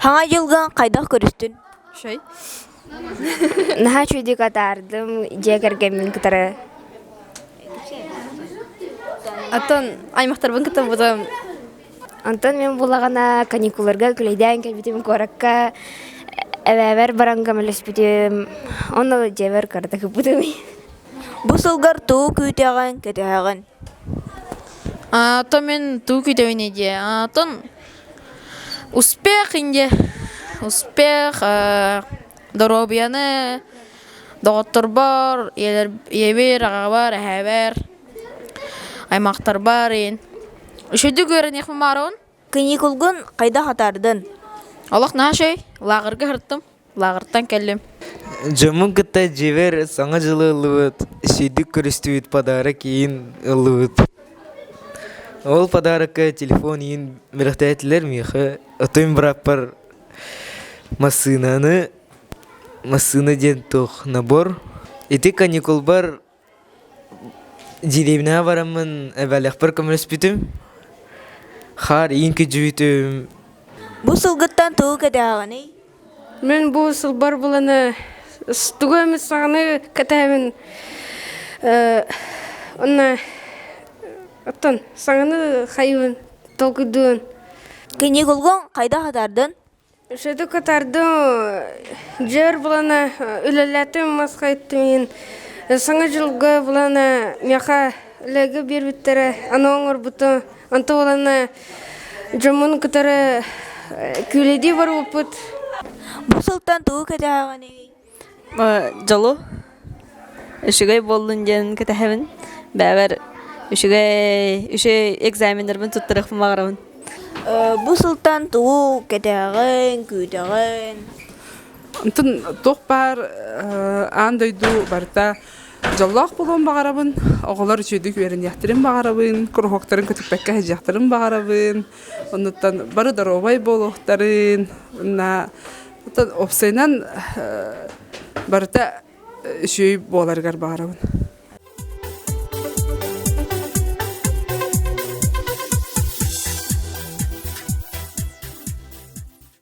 Саңа жылған қайдақ көрістін? Şey. Наха чуйдик атардым, жегерге мен кытары. Atan аймақтарбын кітап бұдам. Антон мен булагана каникуларга күлейден келбитим коракка эвер баранга мелеспитим. Онны жебер кардак будым. Бұ сылғар тұғы күйтеған, кетеған. Atan мен ту күйтеуін еде. Atan успех инде. Успех. Доробияны. Доғыттыр бар. Ебер, аға бар, әбер. Аймақтар бар ен. Үшөді көрін еқмі марауын? Каникулгын қайдақ атардын? Аллах наға шей. Лағырға ғырттым. Лағырттан кәлім. Жамын кытта жевер саңа жылы ылыбыт, шейдік көрістует подарок ең ылыбыт. Ол подарокка телефон ең мирақтайтылар меха, отойм браппар масына ден тоқ набор. Эти каникул бар деревня барамын, әбәліқ бір көміріс бітім. Хар ең көджуетім. Бұ сылғыттан тұғы кетеған, ей? Мен бұл сылбар бұланы стугамыз сағаны кәтәмін. Онна аттан сағаны қайуын, толқыдуын. Каникулгын қайдақ атардын? Шөді катардым, жер бұланы үлеләтім масқайттым. Саңа жылғы бұланы меха ләгі бербіттері ана оңыр бұты. Анты бұланы жамын күтары күледі бар өпіт. Бұ сылтан тұғы кетеған, ей? Жолу үшігей болдың ден кетәхемін. Бәбір үші экзамендермен тұттырық мағырауын. Бұ сылтан тұғы кетеған, күйтеған. Антын тоқ бар андойду барта жоллақ болған бағарабын, оғылар үшедік верін яқтырын бағарабын, күрхоқтарын көтіппәкке әжяқтырын бағарабын, оныттан бары даробай болуқтарын, опсайнан барта үшей боларғар бағарабын.